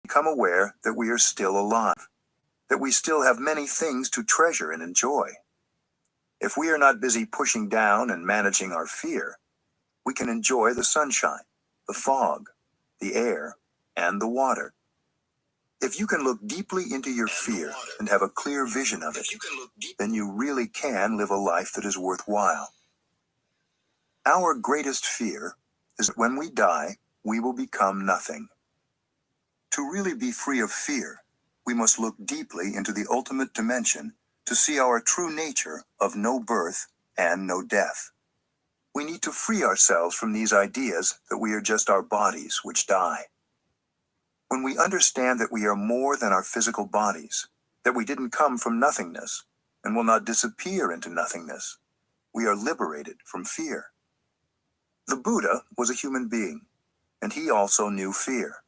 become aware that we are still alive, that we still have many things to treasure and enjoy. If we are not busy pushing down and managing our fear, we can enjoy the sunshine, the fog, the air, and the water. If you can look deeply into your fear and have a clear vision of it, then you really can live a life that is worthwhile. Our greatest fear is that when we die, we will become nothing. To really be free of fear, we must look deeply into the ultimate dimension to see our true nature of no birth and no death. We need to free ourselves from these ideas that we are just our bodies which die. When we understand that we are more than our physical bodies, that we didn't come from nothingness and will not disappear into nothingness, we are liberated from fear. The Buddha was a human being, and he also knew fear.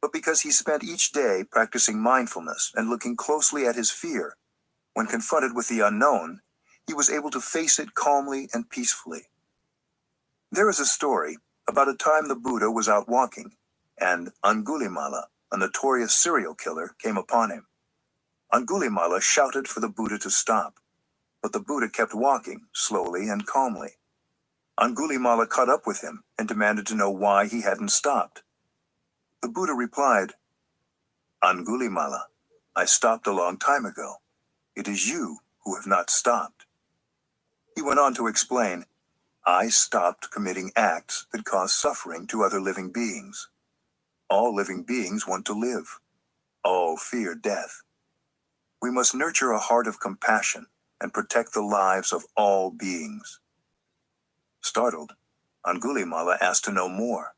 But because he spent each day practicing mindfulness and looking closely at his fear, when confronted with the unknown, he was able to face it calmly and peacefully. There is a story about a time the Buddha was out walking, and Angulimala, a notorious serial killer, came upon him. Angulimala shouted for the Buddha to stop, but the Buddha kept walking slowly and calmly. Angulimala caught up with him and demanded to know why he hadn't stopped. The Buddha replied, "Angulimala, I stopped a long time ago. It is you who have not stopped." He went on to explain, "I stopped committing acts that cause suffering to other living beings. All living beings want to live. All fear death. We must nurture a heart of compassion and protect the lives of all beings." Startled, Angulimala asked to know more.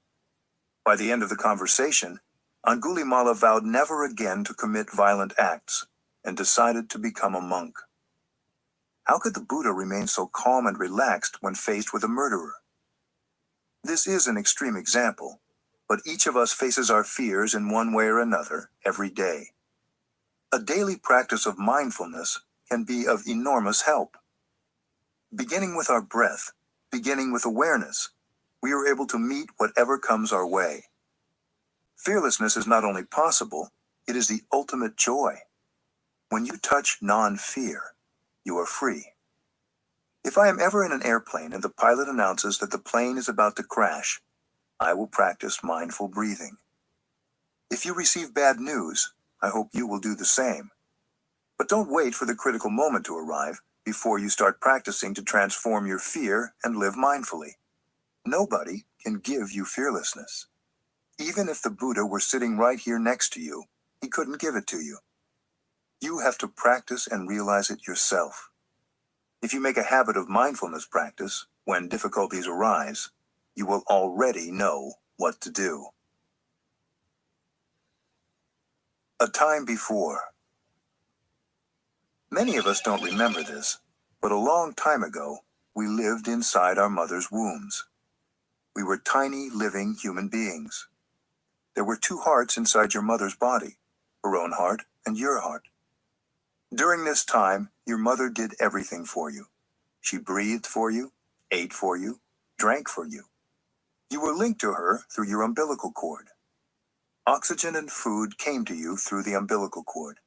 By the end of the conversation, Angulimala vowed never again to commit violent acts and decided to become a monk. How could the Buddha remain so calm and relaxed when faced with a murderer? This is an extreme example, but each of us faces our fears in one way or another every day. A daily practice of mindfulness can be of enormous help. Beginning with our breath, beginning with awareness, we are able to meet whatever comes our way. Fearlessness is not only possible, it is the ultimate joy. When you touch non-fear, you are free. If I am ever in an airplane and the pilot announces that the plane is about to crash, I will practice mindful breathing. If you receive bad news, I hope you will do the same. But don't wait for the critical moment to arrive before you start practicing to transform your fear and live mindfully. Nobody can give you fearlessness. Even if the Buddha were sitting right here next to you, he couldn't give it to you. You have to practice and realize it yourself. If you make a habit of mindfulness practice, when difficulties arise, you will already know what to do. A time before. Many of us don't remember this, but a long time ago, we lived inside our mother's wombs. We were tiny, living human beings. There were two hearts inside your mother's body, her own heart and your heart. During this time, your mother did everything for you. She breathed for you, ate for you, drank for you. You were linked to her through your umbilical cord. Oxygen and food came to you through the umbilical cord,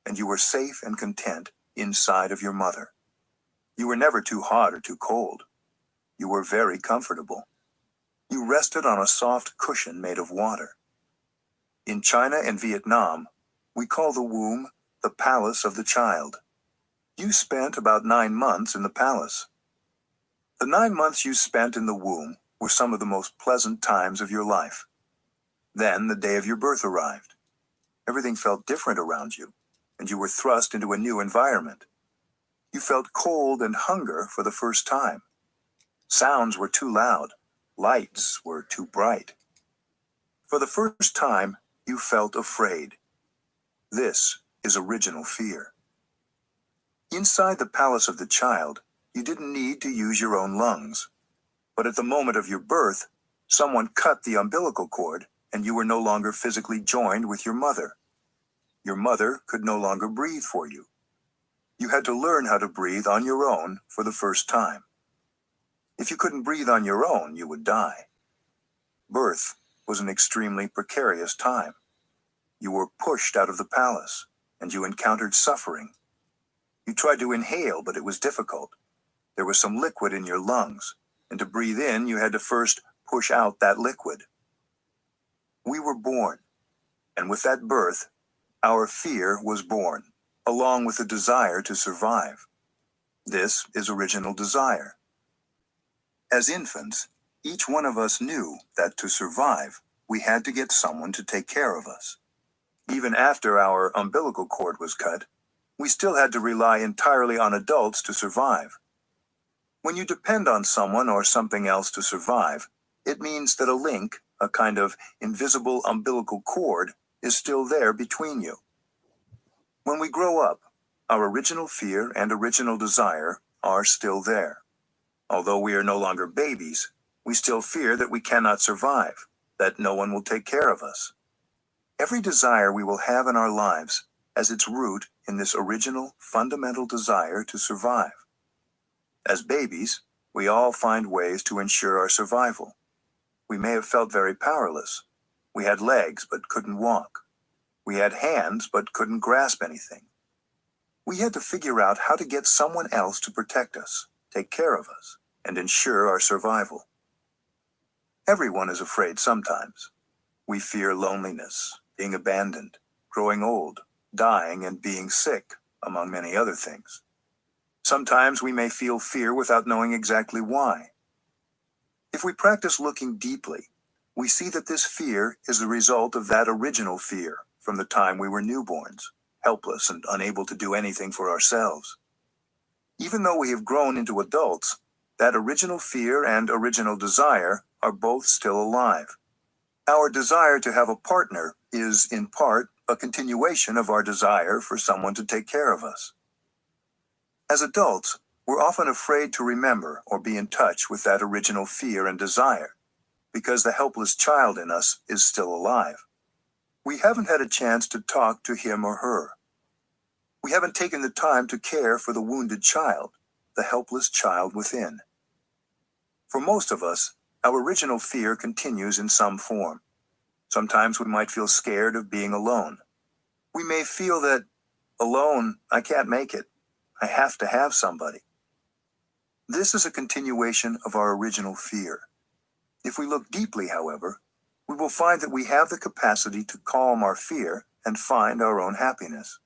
and you were safe and content inside of your mother. You were never too hot or too cold. You were very comfortable. You rested on a soft cushion made of water. In China and Vietnam, we call the womb the palace of the child. You spent about 9 months in the palace. The 9 months you spent in the womb were some of the most pleasant times of your life. Then the day of your birth arrived. Everything felt different around you, and you were thrust into a new environment. You felt cold and hunger for the first time. Sounds were too loud. Lights were too bright. For the first time, you felt afraid. This is original fear. Inside the palace of the child, you didn't need to use your own lungs. But at the moment of your birth, someone cut the umbilical cord, and you were no longer physically joined with your mother. Your mother could no longer breathe for you. You had to learn how to breathe on your own for the first time. If you couldn't breathe on your own, you would die. Birth was an extremely precarious time. You were pushed out of the palace, and you encountered suffering. You tried to inhale, but it was difficult. There was some liquid in your lungs, and to breathe in, you had to first push out that liquid. We were born, and with that birth, our fear was born, along with the desire to survive. This is original desire. As infants, each one of us knew that to survive, we had to get someone to take care of us. Even after our umbilical cord was cut, we still had to rely entirely on adults to survive. When you depend on someone or something else to survive, it means that a link, a kind of invisible umbilical cord, is still there between you. When we grow up, our original fear and original desire are still there. Although we are no longer babies, we still fear that we cannot survive, that no one will take care of us. Every desire we will have in our lives has its root in this original, fundamental desire to survive. As babies, we all find ways to ensure our survival. We may have felt very powerless. We had legs but couldn't walk. We had hands but couldn't grasp anything. We had to figure out how to get someone else to protect us, take care of us, and ensure our survival. Everyone is afraid sometimes. We fear loneliness, being abandoned, growing old, dying, and being sick, among many other things. Sometimes we may feel fear without knowing exactly why. If we practice looking deeply, we see that this fear is the result of that original fear from the time we were newborns, helpless and unable to do anything for ourselves. Even though we have grown into adults, that original fear and original desire are both still alive. Our desire to have a partner is, in part, a continuation of our desire for someone to take care of us. As adults, we're often afraid to remember or be in touch with that original fear and desire, because the helpless child in us is still alive. We haven't had a chance to talk to him or her. We haven't taken the time to care for the wounded child, the helpless child within. For most of us, our original fear continues in some form. Sometimes we might feel scared of being alone. We may feel that, alone, I can't make it. I have to have somebody. This is a continuation of our original fear. If we look deeply, however, we will find that we have the capacity to calm our fear and find our own happiness.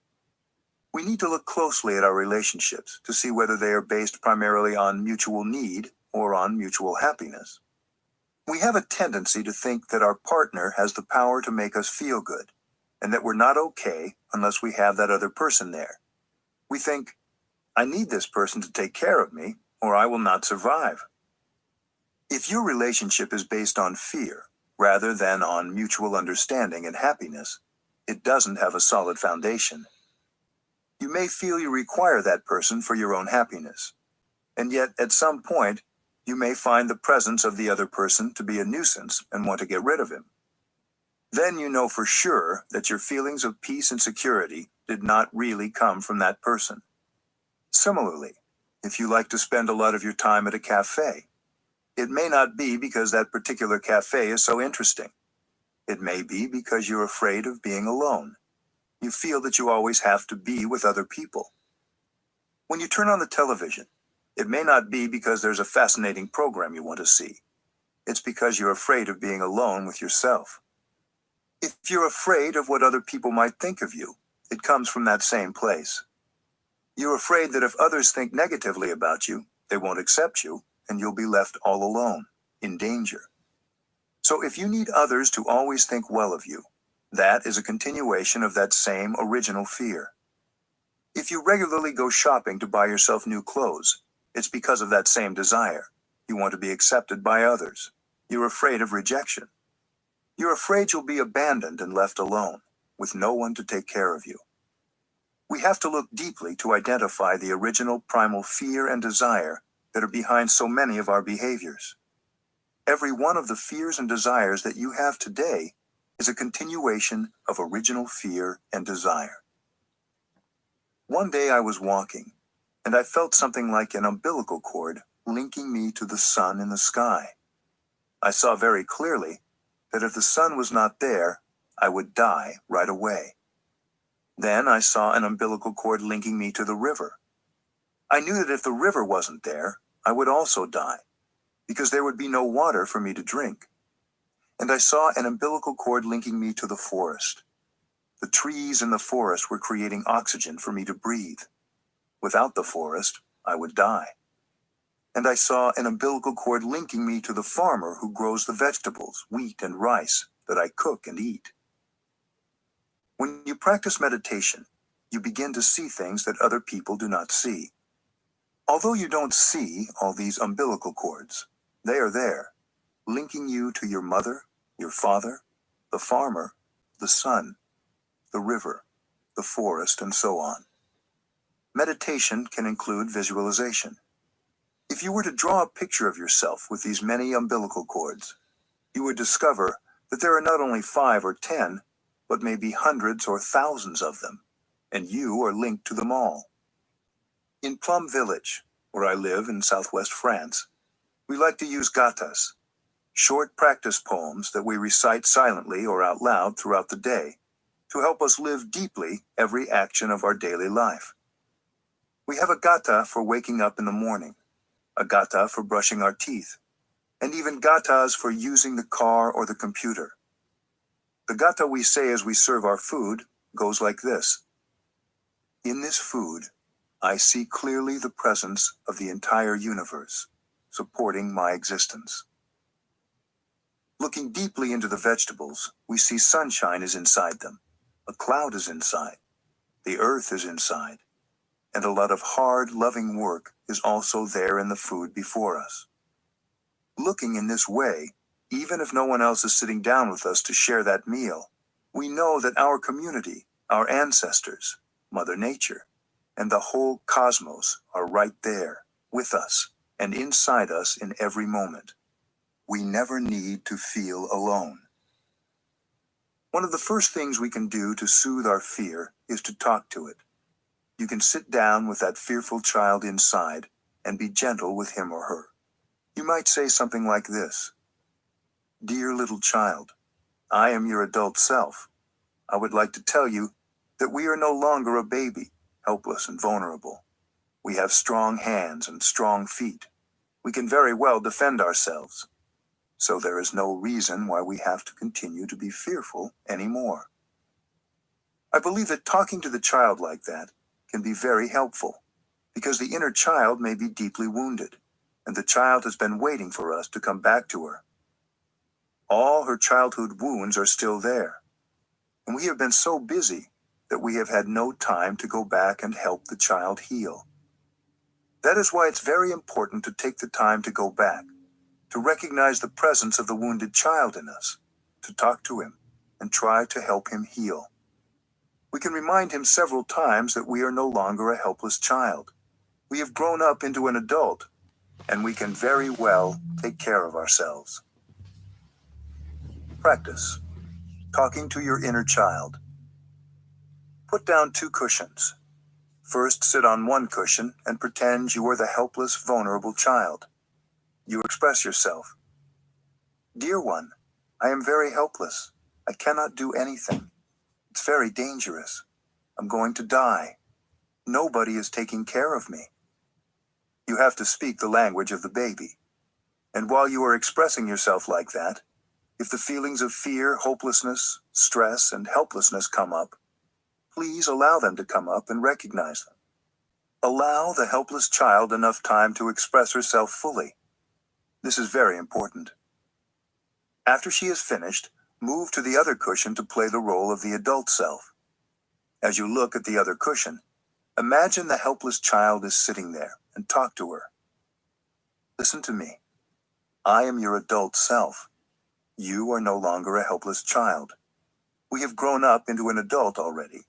We need to look closely at our relationships to see whether they are based primarily on mutual need or on mutual happiness. We have a tendency to think that our partner has the power to make us feel good, and that we're not okay unless we have that other person there. We think, I need this person to take care of me, or I will not survive. If your relationship is based on fear, rather than on mutual understanding and happiness, it doesn't have a solid foundation. You may feel you require that person for your own happiness, and yet at some point, you may find the presence of the other person to be a nuisance and want to get rid of him. Then you know for sure that your feelings of peace and security did not really come from that person. Similarly, if you like to spend a lot of your time at a cafe, it may not be because that particular cafe is so interesting. It may be because you're afraid of being alone. You feel that you always have to be with other people. When you turn on the television, it may not be because there's a fascinating program you want to see. It's because you're afraid of being alone with yourself. If you're afraid of what other people might think of you, it comes from that same place. You're afraid that if others think negatively about you, they won't accept you, and you'll be left all alone, in danger. So if you need others to always think well of you, that is a continuation of that same original fear. If you regularly go shopping to buy yourself new clothes, it's because of that same desire. You want to be accepted by others. You're afraid of rejection. You're afraid you'll be abandoned and left alone, with no one to take care of you. We have to look deeply to identify the original primal fear and desire that are behind so many of our behaviors. Every one of the fears and desires that you have today is a continuation of original fear and desire. One day I was walking, and I felt something like an umbilical cord linking me to the sun in the sky. I saw very clearly that if the sun was not there, I would die right away. Then I saw an umbilical cord linking me to the river. I knew that if the river wasn't there, I would also die, because there would be no water for me to drink. And I saw an umbilical cord linking me to the forest. The trees in the forest were creating oxygen for me to breathe. Without the forest, I would die. And I saw an umbilical cord linking me to the farmer who grows the vegetables, wheat and rice, that I cook and eat. When you practice meditation, you begin to see things that other people do not see. Although you don't see all these umbilical cords, they are there, linking you to your mother, your father, the farmer, the sun, the river, the forest, and so on. Meditation can include visualization. If you were to draw a picture of yourself with these many umbilical cords, you would discover that there are not only 5 or 10, but maybe hundreds or thousands of them, and you are linked to them all. In Plum Village, where I live in southwest France, we like to use gathas, short practice poems that we recite silently or out loud throughout the day, to help us live deeply every action of our daily life. We have a gatha for waking up in the morning, a gatha for brushing our teeth, and even gathas for using the car or the computer. The gatha we say as we serve our food goes like this. In this food, I see clearly the presence of the entire universe, supporting my existence. Looking deeply into the vegetables, we see sunshine is inside them, a cloud is inside, the earth is inside, and a lot of hard, loving work is also there in the food before us. Looking in this way, even if no one else is sitting down with us to share that meal, we know that our community, our ancestors, Mother Nature, and the whole cosmos are right there, with us, and inside us in every moment. We never need to feel alone. One of the first things we can do to soothe our fear is to talk to it. You can sit down with that fearful child inside and be gentle with him or her. You might say something like this. Dear little child, I am your adult self. I would like to tell you that we are no longer a baby, helpless and vulnerable. We have strong hands and strong feet. We can very well defend ourselves. So there is no reason why we have to continue to be fearful anymore. I believe that talking to the child like that can be very helpful, because the inner child may be deeply wounded, and the child has been waiting for us to come back to her. All her childhood wounds are still there, and we have been so busy that we have had no time to go back and help the child heal. That is why it's very important to take the time to go back, to recognize the presence of the wounded child in us, to talk to him, and try to help him heal. We can remind him several times that we are no longer a helpless child. We have grown up into an adult, and we can very well take care of ourselves. Practice. Talking to your inner child. Put down 2 cushions. First, sit on one cushion and pretend you are the helpless, vulnerable child. You express yourself. Dear one, I am very helpless. I cannot do anything. It's very dangerous. I'm going to die. Nobody is taking care of me. You have to speak the language of the baby. And while you are expressing yourself like that, if the feelings of fear, hopelessness, stress, and helplessness come up, please allow them to come up and recognize them. Allow the helpless child enough time to express herself fully. This is very important. After she is finished, move to the other cushion to play the role of the adult self. As you look at the other cushion, imagine the helpless child is sitting there and talk to her. Listen to me. I am your adult self. You are no longer a helpless child. We have grown up into an adult already.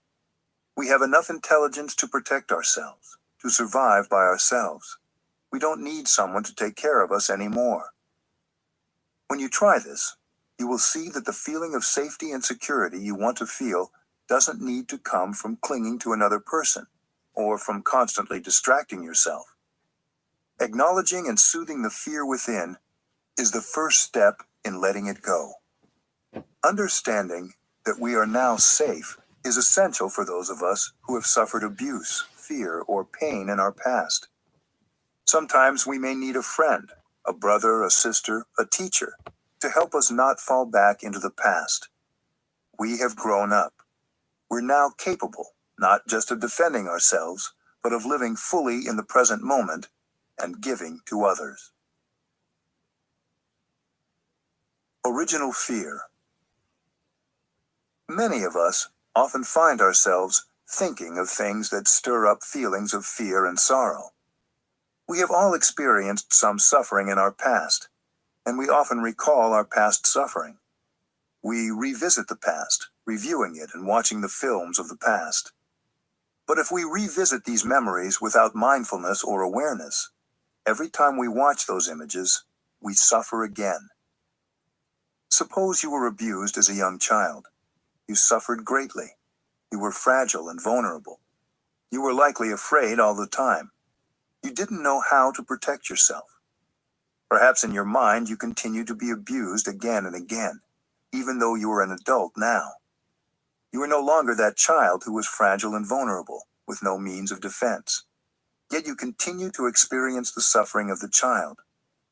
We have enough intelligence to protect ourselves, to survive by ourselves. We don't need someone to take care of us anymore. When you try this, you will see that the feeling of safety and security you want to feel doesn't need to come from clinging to another person, or from constantly distracting yourself. Acknowledging and soothing the fear within is the first step in letting it go. Understanding that we are now safe is essential for those of us who have suffered abuse, fear, or pain in our past. Sometimes we may need a friend, a brother, a sister, a teacher, to help us not fall back into the past. We have grown up. We're now capable, not just of defending ourselves, but of living fully in the present moment and giving to others. Original fear. Many of us often find ourselves thinking of things that stir up feelings of fear and sorrow. We have all experienced some suffering in our past, and we often recall our past suffering. We revisit the past, reviewing it and watching the films of the past. But if we revisit these memories without mindfulness or awareness, every time we watch those images, we suffer again. Suppose you were abused as a young child. You suffered greatly. You were fragile and vulnerable. You were likely afraid all the time. You didn't know how to protect yourself. Perhaps in your mind you continued to be abused again and again, even though you are an adult now. You are no longer that child who was fragile and vulnerable, with no means of defense. Yet you continue to experience the suffering of the child,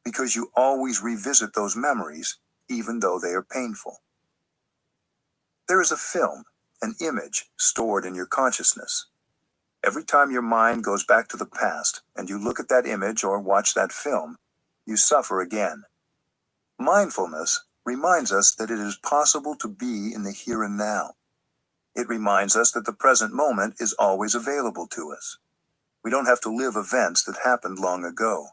because you always revisit those memories, even though they are painful. There is a film, an image, stored in your consciousness. Every time your mind goes back to the past, and you look at that image or watch that film, you suffer again. Mindfulness reminds us that it is possible to be in the here and now. It reminds us that the present moment is always available to us. We don't have to live events that happened long ago.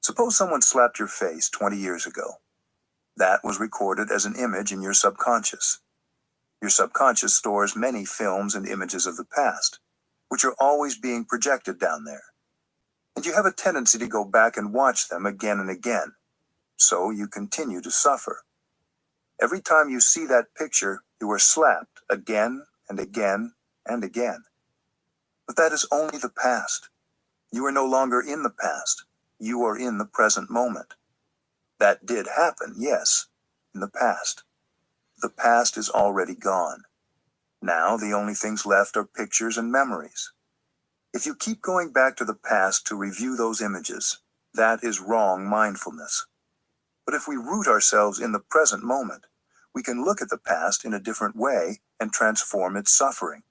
Suppose someone slapped your face 20 years ago. That was recorded as an image in your subconscious. Your subconscious stores many films and images of the past, which are always being projected down there. And you have a tendency to go back and watch them again and again. So you continue to suffer. Every time you see that picture, you are slapped again and again and again. But that is only the past. You are no longer in the past. You are in the present moment. That did happen, yes, in the past. The past is already gone. Now the only things left are pictures and memories. If you keep going back to the past to review those images, that is wrong mindfulness. But if we root ourselves in the present moment, we can look at the past in a different way and transform its suffering.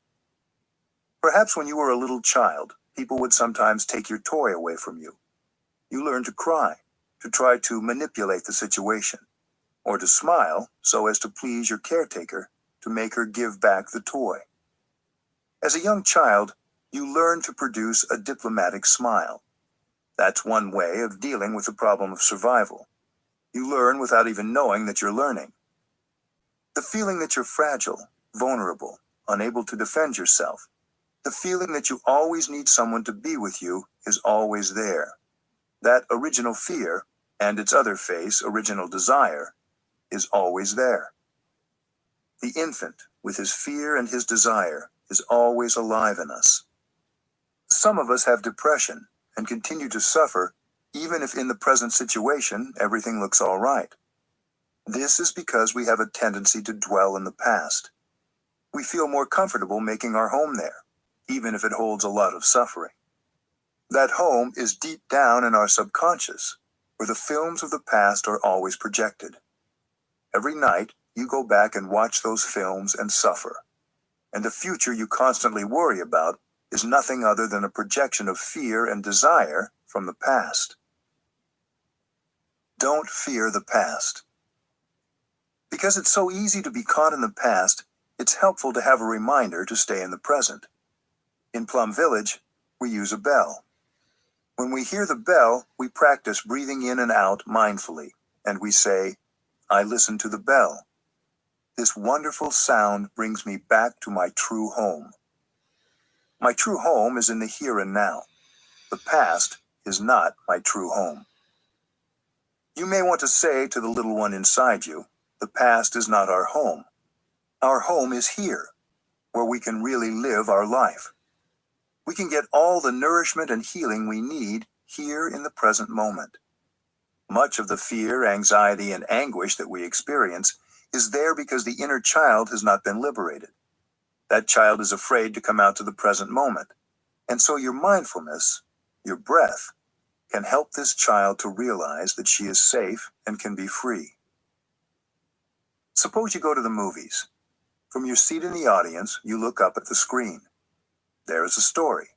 Perhaps when you were a little child, people would sometimes take your toy away from you. You learned to cry, to try to manipulate the situation, or to smile so as to please your caretaker, to make her give back the toy. As a young child, you learn to produce a diplomatic smile. That's one way of dealing with the problem of survival. You learn without even knowing that you're learning. The feeling that you're fragile, vulnerable, unable to defend yourself, the feeling that you always need someone to be with you is always there. That original fear, and its other face, original desire, is always there. The infant, with his fear and his desire, is always alive in us. Some of us have depression and continue to suffer, even if in the present situation everything looks all right. This is because we have a tendency to dwell in the past. We feel more comfortable making our home there, even if it holds a lot of suffering. That home is deep down in our subconscious, where the films of the past are always projected. Every night, you go back and watch those films and suffer. And the future you constantly worry about is nothing other than a projection of fear and desire from the past. Don't fear the past. Because it's so easy to be caught in the past, it's helpful to have a reminder to stay in the present. In Plum Village, we use a bell. When we hear the bell, we practice breathing in and out mindfully, and we say, "I listen to the bell. This wonderful sound brings me back to my true home." My true home is in the here and now. The past is not my true home. You may want to say to the little one inside you, the past is not our home. Our home is here, where we can really live our life. We can get all the nourishment and healing we need here in the present moment. Much of the fear, anxiety, and anguish that we experience is there because the inner child has not been liberated. That child is afraid to come out to the present moment. And so your mindfulness, your breath, can help this child to realize that she is safe and can be free. Suppose you go to the movies. From your seat in the audience, you look up at the screen. There is a story.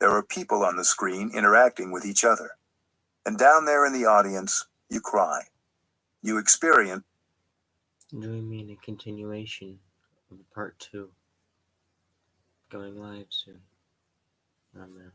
There are people on the screen interacting with each other. And down there in the audience, you cry. You experience. Do we mean a continuation of part 2 going live soon? Amen.